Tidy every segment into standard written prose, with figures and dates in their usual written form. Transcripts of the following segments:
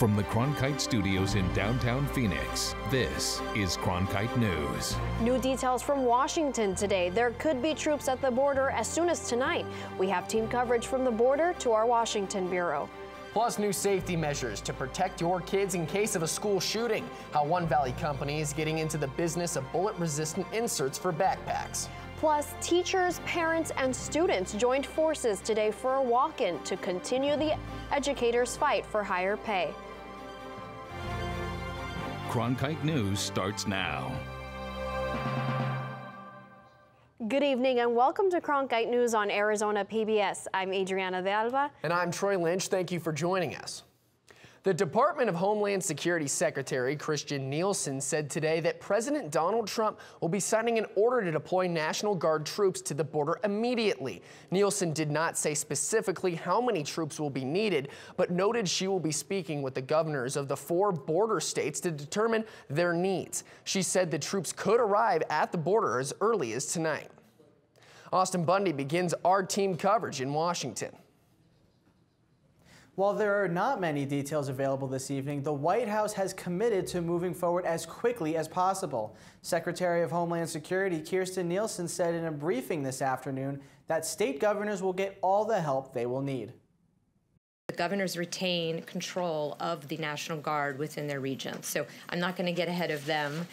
From the Cronkite studios in downtown Phoenix, this is Cronkite News. New details from Washington today. There could be troops at the border as soon as tonight. We have team coverage from the border to our Washington bureau. Plus, new safety measures to protect your kids in case of a school shooting. How one Valley company is getting into the business of bullet-resistant inserts for backpacks. Plus, teachers, parents, and students joined forces today for a walk-in to continue the educators' fight for higher pay. Cronkite News starts now. Good evening and welcome to Cronkite News on Arizona PBS. I'm Adriana de Alba. And I'm Troy Lynch. Thank you for joining us. The Department of Homeland Security Secretary Christian Nielsen said today that President Donald Trump will be signing an order to deploy National Guard troops to the border immediately. Nielsen did not say specifically how many troops will be needed, but noted she will be speaking with the governors of the 4 border states to determine their needs. She said the troops could arrive at the border as early as tonight. Austin Bundy begins our team coverage in Washington. While there are not many details available this evening, the White House has committed to moving forward as quickly as possible. Secretary of Homeland Security Kirstjen Nielsen said in a briefing this afternoon that state governors will get all the help they will need. The governors retain control of the National Guard within their region, so I'm not going to get ahead of them.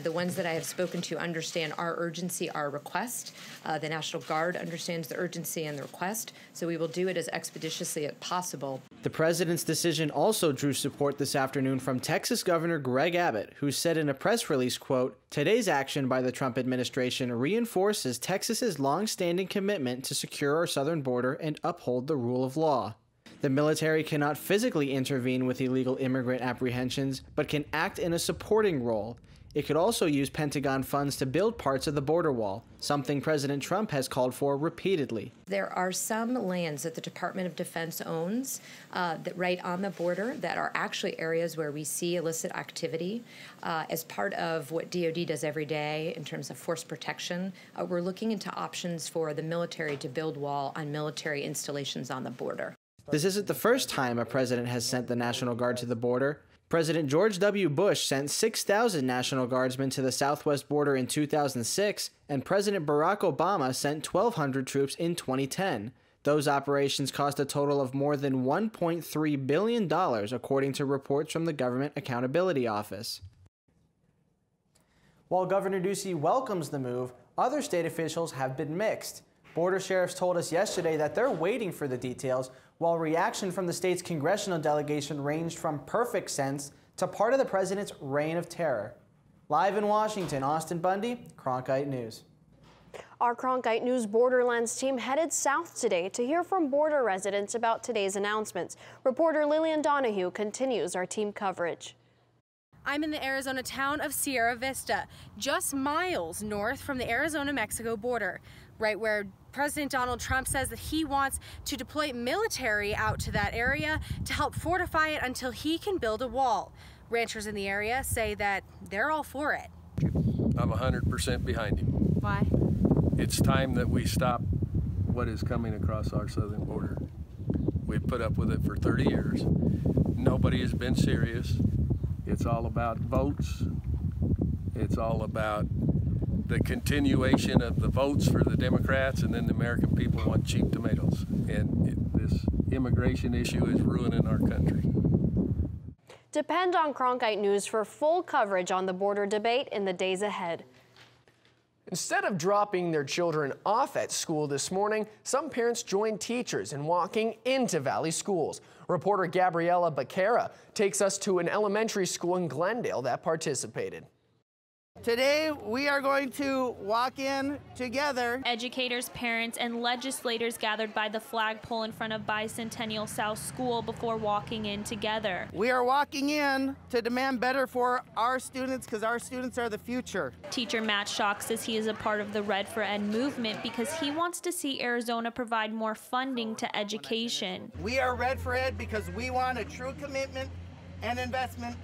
The ones that I have spoken to understand our urgency, our request. The National Guard understands the urgency and the request, so we will do it as expeditiously as possible. The president's decision also drew support this afternoon from Texas Governor Greg Abbott, who said in a press release, quote, "Today's action by the Trump administration reinforces Texas's long-standing commitment to secure our southern border and uphold the rule of law." The military cannot physically intervene with illegal immigrant apprehensions, but can act in a supporting role. It could also use Pentagon funds to build parts of the border wall, something President Trump has called for repeatedly. There are some lands that the Department of Defense owns that right on the border that are actually areas where we see illicit activity. As part of what DoD does every day in terms of force protection, we're looking into options for the military to build wall on military installations on the border. This isn't the first time a president has sent the National Guard to the border. President George W. Bush sent 6,000 National Guardsmen to the southwest border in 2006, and President Barack Obama sent 1,200 troops in 2010. Those operations cost a total of more than $1.3 billion, according to reports from the Government Accountability Office. While Governor Ducey welcomes the move, other state officials have been mixed. Border sheriffs told us yesterday that they're waiting for the details, while reaction from the state's congressional delegation ranged from perfect sense to part of the president's reign of terror. Live in Washington, Austin Bundy, Cronkite News. Our Cronkite News Borderlands team headed south today to hear from border residents about today's announcements. Reporter Lillian Donahue continues our team coverage. I'm in the Arizona town of Sierra Vista, just miles north from the Arizona-Mexico border, right where President Donald Trump says that he wants to deploy military out to that area to help fortify it until he can build a wall. Ranchers in the area say that they're all for it. I'm 100% behind him. Why? It's time that we stop what is coming across our southern border. We've put up with it for 30 years. Nobody has been serious. It's all about votes. It's all about the continuation of the votes for the Democrats, and then the American people want cheap tomatoes. And this immigration issue is ruining our country. Depend on Cronkite News for full coverage on the border debate in the days ahead. Instead of dropping their children off at school this morning, some parents joined teachers in walking into Valley schools. Reporter Gabriella Becerra takes us to an elementary school in Glendale that participated. Today, we are going to walk in together. Educators, parents, and legislators gathered by the flagpole in front of Bicentennial South School before walking in together. We are walking in to demand better for our students because our students are the future. Teacher Matt Schock says he is a part of the Red for Ed movement because he wants to see Arizona provide more funding to education. We are Red for Ed because we want a true commitment and investment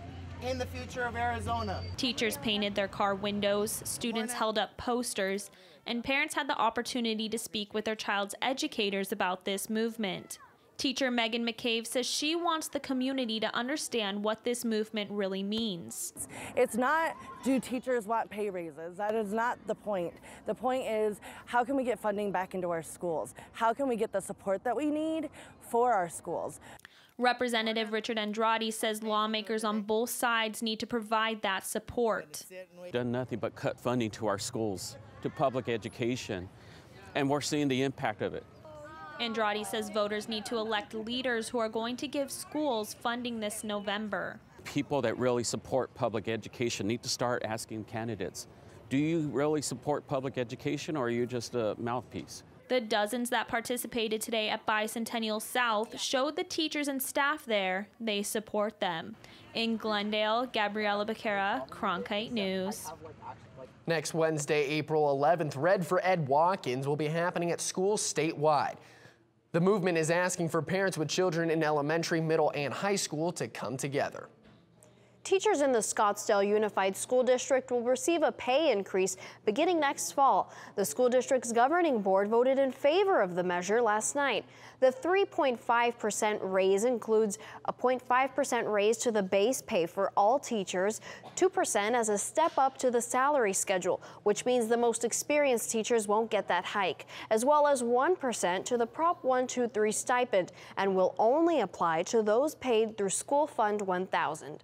in the future of Arizona. Teachers painted their car windows, students held up posters, and parents had the opportunity to speak with their child's educators about this movement. Teacher Megan McCain says she wants the community to understand what this movement really means. It's not, do teachers want pay raises? That is not the point. The point is, how can we get funding back into our schools? How can we get the support that we need for our schools? Representative Richard Andrade says lawmakers on both sides need to provide that support. Done nothing but cut funding to our schools, to public education, and we're seeing the impact of it. Andrade says voters need to elect leaders who are going to give schools funding this November. People that really support public education need to start asking candidates, do you really support public education, or are you just a mouthpiece? The dozens that participated today at Bicentennial South showed the teachers and staff there they support them. In Glendale, Gabriela Becerra, Cronkite News. Next Wednesday, April 11th, Red for Ed Watkins will be happening at schools statewide. The movement is asking for parents with children in elementary, middle, and high school to come together. Teachers in the Scottsdale Unified School District will receive a pay increase beginning next fall. The school district's governing board voted in favor of the measure last night. The 3.5% raise includes a 0.5% raise to the base pay for all teachers, 2% as a step up to the salary schedule, which means the most experienced teachers won't get that hike, as well as 1% to the Prop 123 stipend, and will only apply to those paid through School Fund 1000.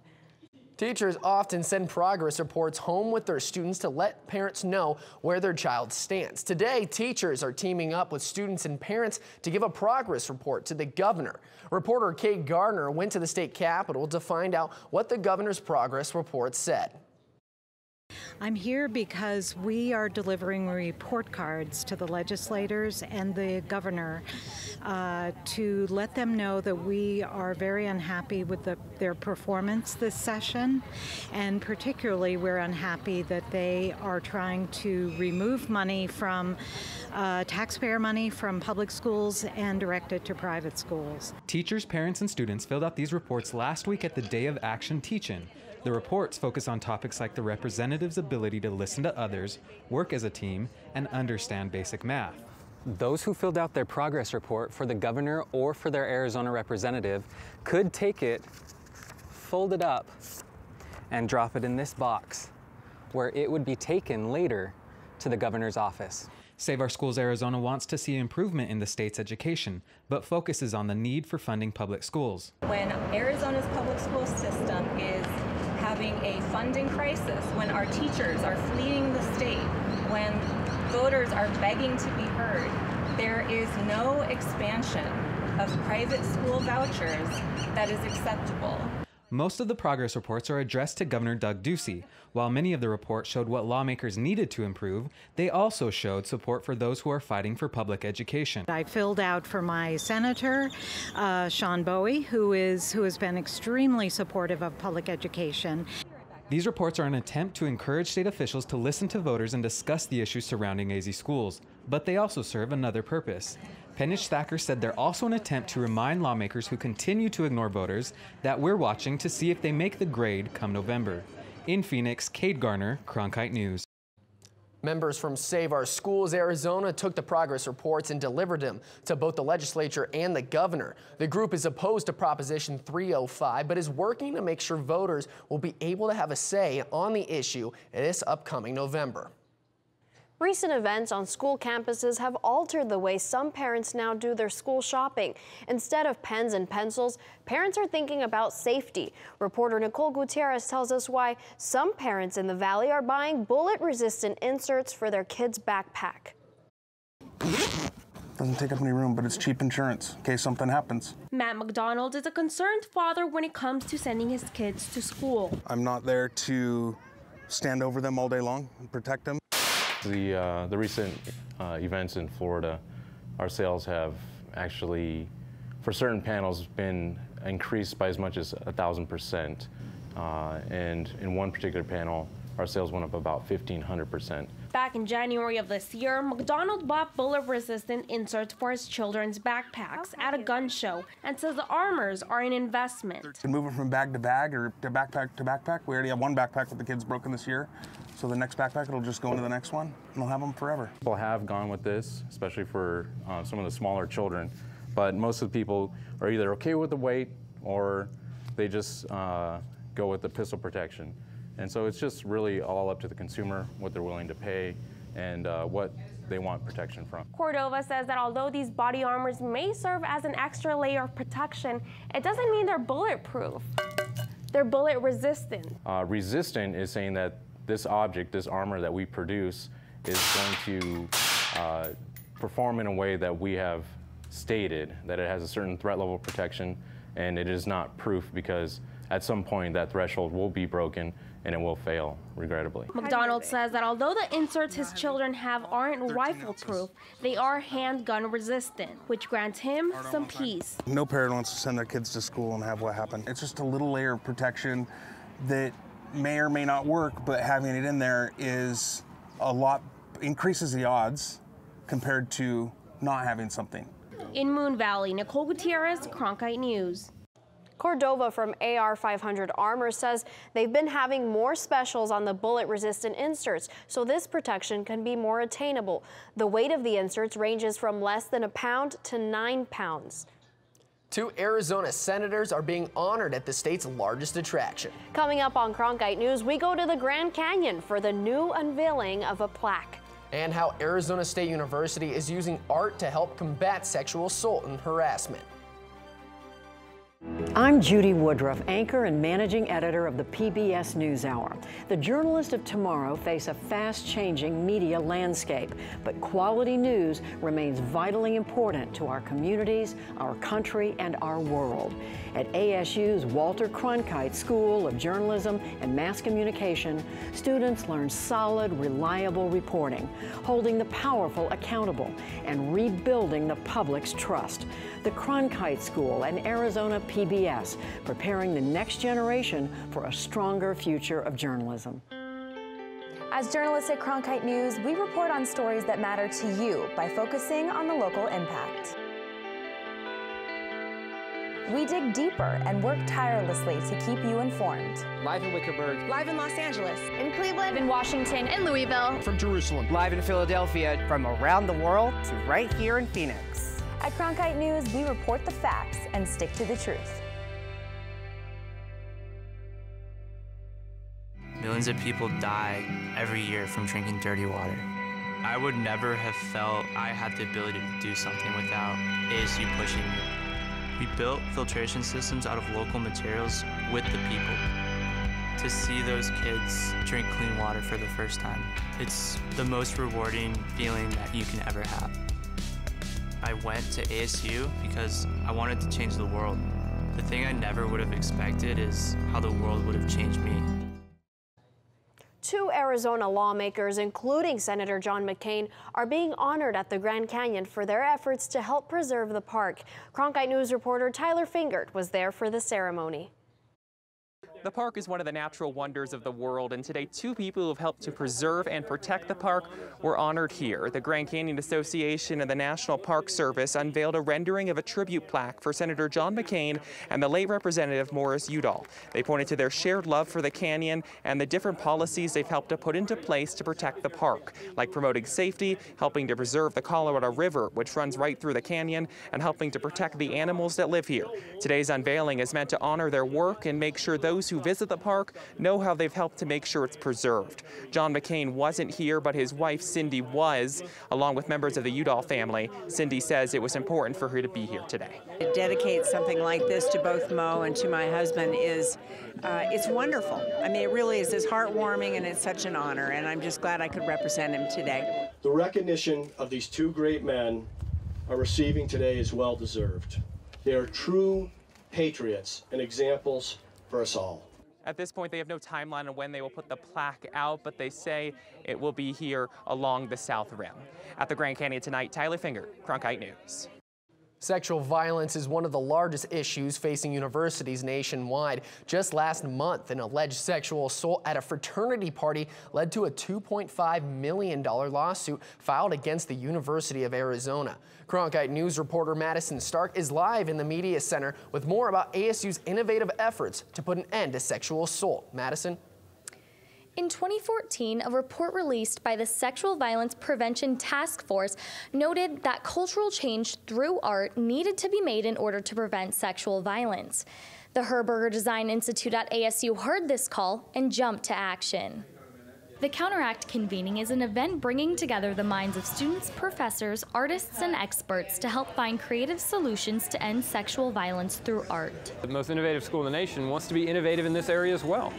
Teachers often send progress reports home with their students to let parents know where their child stands. Today, teachers are teaming up with students and parents to give a progress report to the governor. Reporter Kate Gardner went to the state capitol to find out what the governor's progress report said. I'm here because we are delivering report cards to the legislators and the governor to let them know that we are very unhappy with their performance this session, and particularly we're unhappy that they are trying to remove money from taxpayer money from public schools and direct it to private schools. Teachers, parents, and students filled out these reports last week at the Day of Action Teach-In. The reports focus on topics like the representative's ability to listen to others, work as a team, and understand basic math. Those who filled out their progress report for the governor or for their Arizona representative could take it, fold it up, and drop it in this box, where it would be taken later to the governor's office. Save Our Schools Arizona wants to see improvement in the state's education, but focuses on the need for funding public schools. When Arizona's public school system is having a funding crisis, when our teachers are fleeing the state, when voters are begging to be heard, there is no expansion of private school vouchers that is acceptable. Most of the progress reports are addressed to Governor Doug Ducey. While many of the reports showed what lawmakers needed to improve, they also showed support for those who are fighting for public education. I filled out for my senator, Sean Bowie, who has been extremely supportive of public education. These reports are an attempt to encourage state officials to listen to voters and discuss the issues surrounding AZ schools, but they also serve another purpose. Penish Thacker said they're also an attempt to remind lawmakers who continue to ignore voters that we're watching to see if they make the grade come November. In Phoenix, Kate Garner, Cronkite News. Members from Save Our Schools Arizona took the progress reports and delivered them to both the legislature and the governor. The group is opposed to Proposition 305, but is working to make sure voters will be able to have a say on the issue this upcoming November. Recent events on school campuses have altered the way some parents now do their school shopping. Instead of pens and pencils, parents are thinking about safety. Reporter Nicole Gutierrez tells us why some parents in the Valley are buying bullet-resistant inserts for their kids' backpack. Doesn't take up any room, but it's cheap insurance in case something happens. Matt McDonald is a concerned father when it comes to sending his kids to school. I'm not there to stand over them all day long and protect them. The recent events in Florida, our sales have actually, for certain panels, been increased by as much as 1,000%. And in one particular panel, our sales went up about 1,500%. Back in January of this year, McDonald bought bullet-resistant inserts for his children's backpacks at a gun show and says the armors are an investment. Moving from bag to bag or to backpack, we already have one backpack with the kids broken this year. So the next backpack, it'll just go into the next one, and we'll have them forever. People have gone with this, especially for some of the smaller children, But most of the people are either okay with the weight or they just go with the pistol protection. And so it's just really all up to the consumer, what they're willing to pay and what they want protection from. Cordova says that although these body armors may serve as an extra layer of protection, it doesn't mean they're bulletproof. They're bullet resistant. Resistant is saying that this object, this armor that we produce, is going to perform in a way that we have stated, that it has a certain threat level of protection, and it is not proof because at some point that threshold will be broken and it will fail, regrettably. McDonald says that although the inserts his children have aren't rifle-proof, they are handgun resistant, which grants him some peace. No parent wants to send their kids to school and have what happen. It's just a little layer of protection that may or may not work, but having it in there is a lot, increases the odds compared to not having something. In Moon Valley, Nicole Gutierrez, Cronkite News. Cordova from AR 500 Armor says they've been having more specials on the bullet-resistant inserts, so this protection can be more attainable. The weight of the inserts ranges from less than a pound to 9 pounds. 2 Arizona senators are being honored at the state's largest attraction. Coming up on Cronkite News, we go to the Grand Canyon for the new unveiling of a plaque. And how Arizona State University is using art to help combat sexual assault and harassment. I'm Judy Woodruff, anchor and managing editor of the PBS NewsHour. The journalists of tomorrow face a fast-changing media landscape, but quality news remains vitally important to our communities, our country, and our world. At ASU's Walter Cronkite School of Journalism and Mass Communication, students learn solid, reliable reporting, holding the powerful accountable, and rebuilding the public's trust. The Cronkite School and Arizona PBS, preparing the next generation for a stronger future of journalism. As journalists at Cronkite News, we report on stories that matter to you by focusing on the local impact. We dig deeper and work tirelessly to keep you informed. Live in Wickerburg. Live in Los Angeles. In Cleveland. In Washington. In Louisville. From Jerusalem. Live in Philadelphia. From around the world to right here in Phoenix. At Cronkite News, we report the facts and stick to the truth. Millions of people die every year from drinking dirty water. I would never have felt I had the ability to do something without ASU pushing me. We built filtration systems out of local materials with the people. To see those kids drink clean water for the first time, it's the most rewarding feeling that you can ever have. I went to ASU because I wanted to change the world. The thing I never would have expected is how the world would have changed me. 2 Arizona lawmakers, including Senator John McCain, are being honored at the Grand Canyon for their efforts to help preserve the park. Cronkite News reporter Tyler Fingert was there for the ceremony. The park is one of the natural wonders of the world, and today 2 people who have helped to preserve and protect the park were honored here. The Grand Canyon Association and the National Park Service unveiled a rendering of a tribute plaque for Senator John McCain and the late Representative Morris Udall. They pointed to their shared love for the canyon and the different policies they've helped to put into place to protect the park, like promoting safety, helping to preserve the Colorado River, which runs right through the canyon, and helping to protect the animals that live here. Today's unveiling is meant to honor their work and make sure those who visit the park know how they've helped to make sure it's preserved. John McCain wasn't here, but his wife Cindy was, along with members of the Udall family. Cindy says it was important for her to be here today. To dedicate something like this to both Mo and to my husband is, it's wonderful. I mean, it really is. It's heartwarming and it's such an honor, and I'm just glad I could represent him today. The recognition of these 2 great men are receiving today is well deserved. They are true patriots and examples for us all. At this point, they have no timeline on when they will put the plaque out, but they say it will be here along the South Rim. At the Grand Canyon tonight, Tyler Fingert, Cronkite News. Sexual violence is one of the largest issues facing universities nationwide. Just last month, an alleged sexual assault at a fraternity party led to a $2.5 million lawsuit filed against the University of Arizona. Cronkite News reporter Madison Stark is live in the Media Center with more about ASU's innovative efforts to put an end to sexual assault. Madison? In 2014, a report released by the Sexual Violence Prevention Task Force noted that cultural change through art needed to be made in order to prevent sexual violence. The Herberger Design Institute at ASU heard this call and jumped to action. The Counteract convening is an event bringing together the minds of students, professors, artists, and experts to help find creative solutions to end sexual violence through art. The most innovative school in the nation wants to be innovative in this area as well.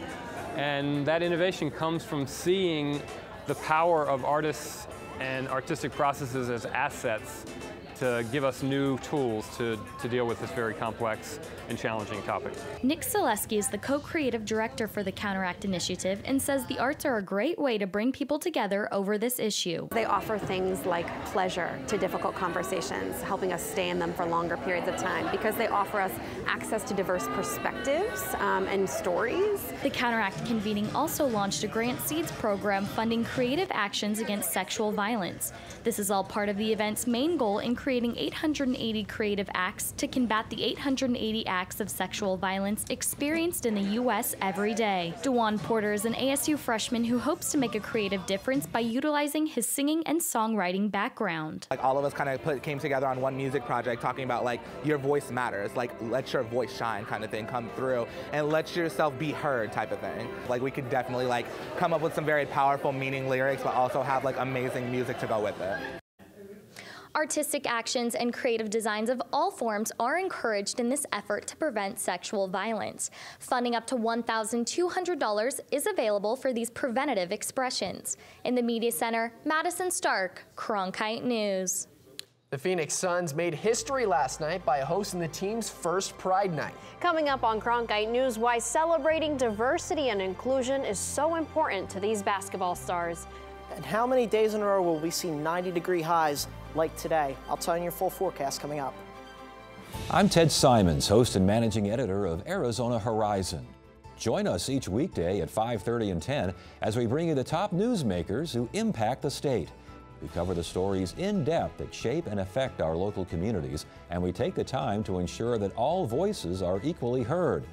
And that innovation comes from seeing the power of artists and artistic processes as assets to give us new tools to deal with this very complex and challenging topic. Nick Selesky is the co-creative director for the Counteract Initiative and says the arts are a great way to bring people together over this issue. They offer things like pleasure to difficult conversations, helping us stay in them for longer periods of time because they offer us access to diverse perspectives and stories. The Counteract convening also launched a Grant Seeds program funding creative actions against sexual violence. This is all part of the event's main goal in creating 880 creative acts to combat the 880 acts of sexual violence experienced in the U.S. every day. DeJuan Porter is an ASU freshman who hopes to make a creative difference by utilizing his singing and songwriting background. Like all of us kind of came together on one music project talking about like your voice matters, like let your voice shine kind of thing come through and let yourself be heard type of thing. Like we could definitely like come up with some very powerful meaning lyrics but also have like amazing music to go with it. Artistic actions and creative designs of all forms are encouraged in this effort to prevent sexual violence. Funding up to $1,200 is available for these preventative expressions. In the Media Center, Madison Stark, Cronkite News. The Phoenix Suns made history last night by hosting the team's first Pride Night. Coming up on Cronkite News, why celebrating diversity and inclusion is so important to these basketball stars. And how many days in a row will we see 90-degree highs like today? I'll tell you your full forecast coming up. I'm Ted Simons, host and managing editor of Arizona Horizon. Join us each weekday at 5:30 and 10 as we bring you the top newsmakers who impact the state. We cover the stories in depth that shape and affect our local communities, and we take the time to ensure that all voices are equally heard.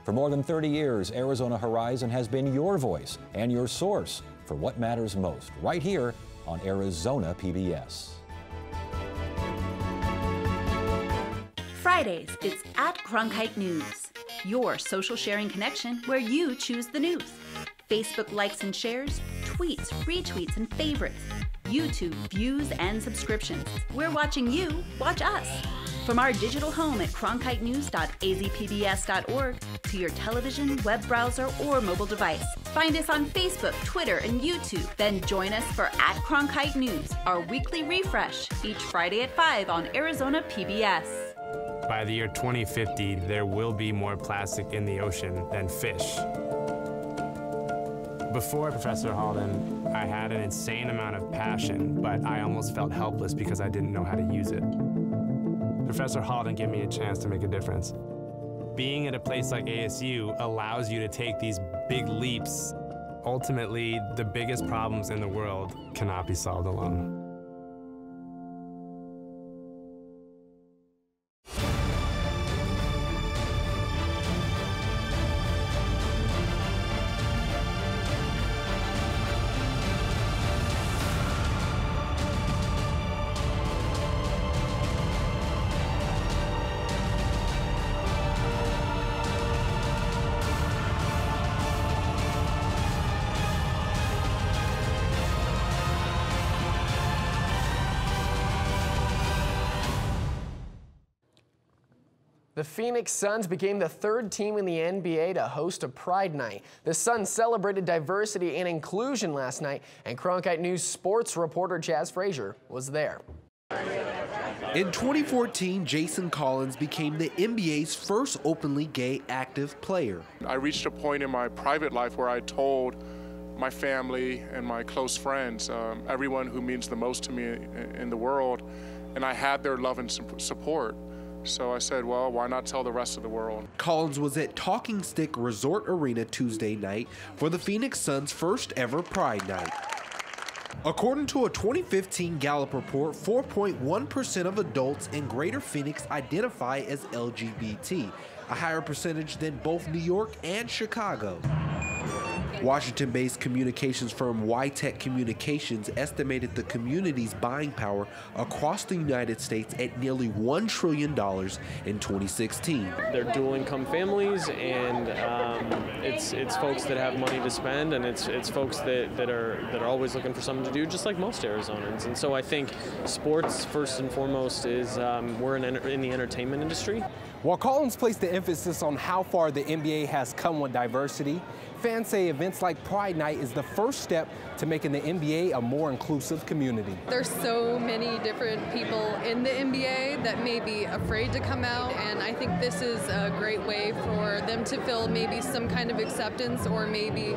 For more than 30 years, Arizona Horizon has been your voice and your source for what matters most, right here on Arizona PBS. Fridays, it's at Cronkite News, your social sharing connection where you choose the news. Facebook likes and shares, tweets, retweets, and favorites. YouTube views and subscriptions. We're watching you watch us. From our digital home at cronkitenews.azpbs.org to your television, web browser, or mobile device. Find us on Facebook, Twitter, and YouTube. Then join us for at Cronkite News, our weekly refresh, each Friday at 5 on Arizona PBS. By the year 2050, there will be more plastic in the ocean than fish. Before Professor Halden, I had an insane amount of passion, but I almost felt helpless because I didn't know how to use it. Professor Halden gave me a chance to make a difference. Being at a place like ASU allows you to take these big leaps. Ultimately, the biggest problems in the world cannot be solved alone. The Phoenix Suns became the third team in the NBA to host a Pride Night. The Suns celebrated diversity and inclusion last night, and Cronkite News sports reporter Chaz Frazier was there. In 2014, Jason Collins became the NBA's first openly gay active player. I reached a point in my private life where I told my family and my close friends, everyone who means the most to me in the world, and I had their love and support. So I said, well, why not tell the rest of the world? Collins was at Talking Stick Resort Arena Tuesday night for the Phoenix Suns' first ever Pride Night. According to a 2015 Gallup report, 4.1% of adults in Greater Phoenix identify as LGBT, a higher percentage than both New York and Chicago. Washington-based communications firm YTech Communications estimated the community's buying power across the United States at nearly $1 trillion in 2016. They're dual-income families, and it's folks that have money to spend, and it's folks that are always looking for something to do, just like most Arizonans. And so I think sports, first and foremost, is we're in the entertainment industry. While Collins placed the emphasis on how far the NBA has come with diversity, fans say events like Pride Night is the first step to making the NBA a more inclusive community. There's so many different people in the NBA that may be afraid to come out, and I think this is a great way for them to feel maybe some kind of acceptance, or maybe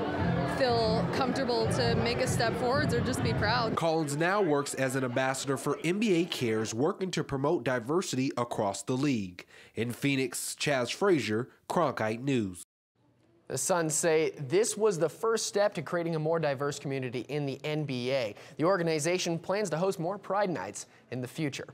feel comfortable to make a step forwards or just be proud. Collins now works as an ambassador for NBA Cares, working to promote diversity across the league. In Phoenix, Chaz Frazier, Cronkite News. The Suns say this was the first step to creating a more diverse community in the NBA. The organization plans to host more Pride Nights in the future.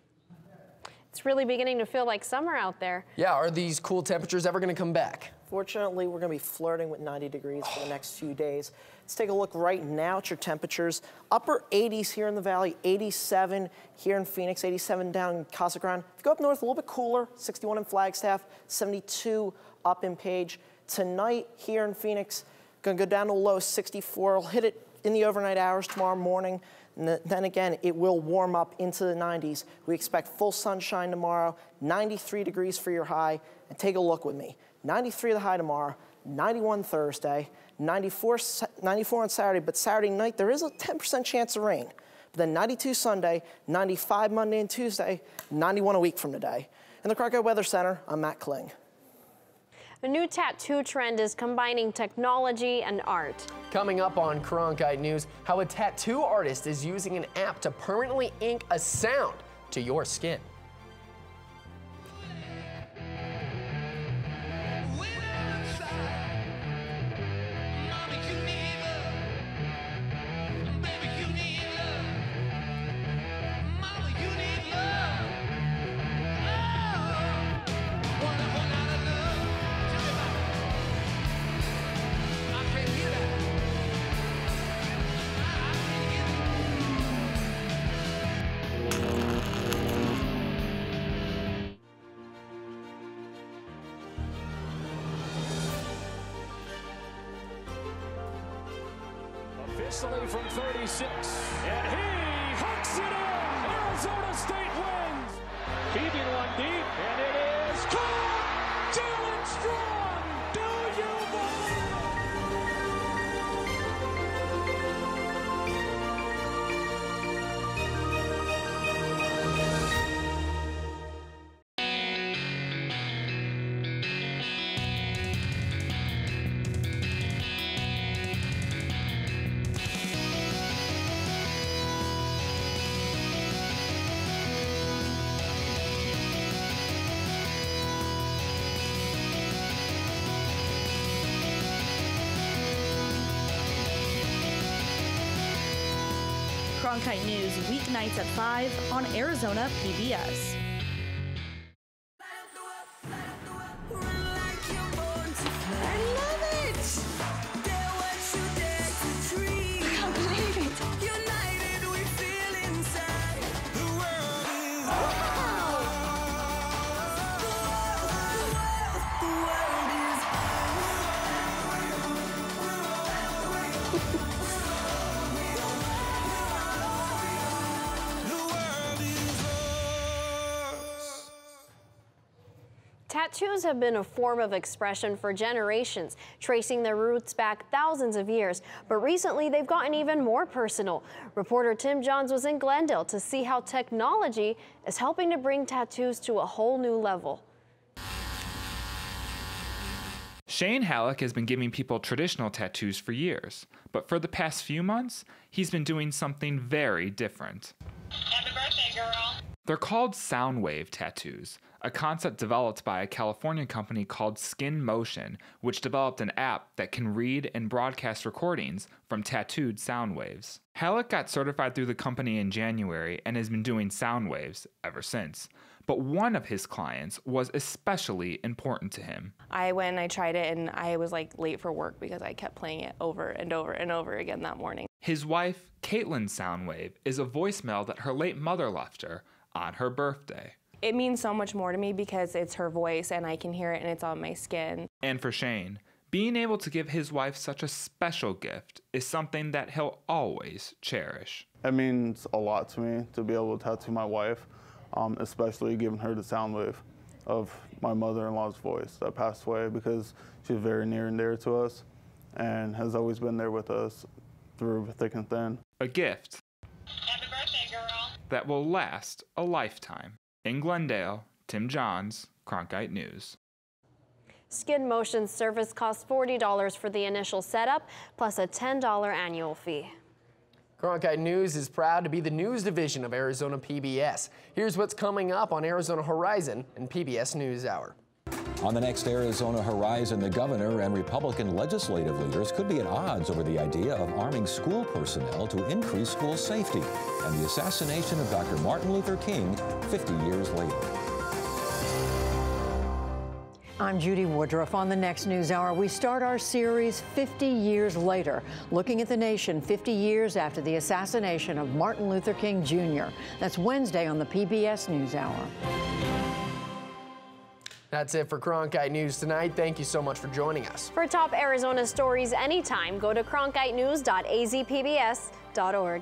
It's really beginning to feel like summer out there. Yeah, are these cool temperatures ever going to come back? Fortunately, we're going to be flirting with 90 degrees for the next few days. Let's take a look right now at your temperatures. Upper 80s here in the valley, 87 here in Phoenix, 87 down in Casa Grande. If you go up north, a little bit cooler, 61 in Flagstaff, 72 up in Page. Tonight here in Phoenix, going to go down to low 64. We'll hit it in the overnight hours tomorrow morning. And then again, it will warm up into the 90s. We expect full sunshine tomorrow, 93 degrees for your high. And take a look with me. 93 the high tomorrow, 91 Thursday, 94 on Saturday, but Saturday night there is a 10% chance of rain. But then 92 Sunday, 95 Monday and Tuesday, 91 a week from today. In the Cronkite Weather Center, I'm Matt Kling. A new tattoo trend is combining technology and art. Coming up on Cronkite News, how a tattoo artist is using an app to permanently ink a sound to your skin. Officially from 36, and he hooks it in. Arizona State wins. Heaving one deep, and it is caught. Jalen Strong, do you Cronkite News, weeknights at 5 on Arizona PBS. Tattoos have been a form of expression for generations, tracing their roots back thousands of years. But recently, they've gotten even more personal. Reporter Tim Johns was in Glendale to see how technology is helping to bring tattoos to a whole new level. Shane Halleck has been giving people traditional tattoos for years, but for the past few months, he's been doing something very different. Happy birthday, girl. They're called sound wave tattoos, a concept developed by a California company called Skin Motion, which developed an app that can read and broadcast recordings from tattooed sound waves. Halleck got certified through the company in January and has been doing sound waves ever since. but one of his clients was especially important to him. I went and I tried it, and I was like late for work because I kept playing it over and over and over again that morning. His wife, Caitlin Soundwave, is a voicemail that her late mother left her on her birthday. It means so much more to me because it's her voice and I can hear it and it's on my skin. And for Shane, being able to give his wife such a special gift is something that he'll always cherish. It means a lot to me to be able to tattoo my wife, especially giving her the sound wave of my mother-in-law's voice that passed away, because she's very near and dear to us and has always been there with us through thick and thin. A gift Happy birthday, girl. that will last a lifetime. In Glendale, Tim Johns, Cronkite News. Skin Motion service costs $40 for the initial setup, plus a $10 annual fee. Cronkite News is proud to be the news division of Arizona PBS. Here's what's coming up on Arizona Horizon and PBS NewsHour. On the next Arizona Horizon, the governor and Republican legislative leaders could be at odds over the idea of arming school personnel to increase school safety and the assassination of Dr. Martin Luther King 50 years later. I'm Judy Woodruff. On the next NewsHour, we start our series 50 Years Later, looking at the nation 50 years after the assassination of Martin Luther King Jr. That's Wednesday on the PBS NewsHour. That's it for Cronkite News tonight. Thank you so much for joining us. For top Arizona stories anytime, go to cronkitenews.azpbs.org.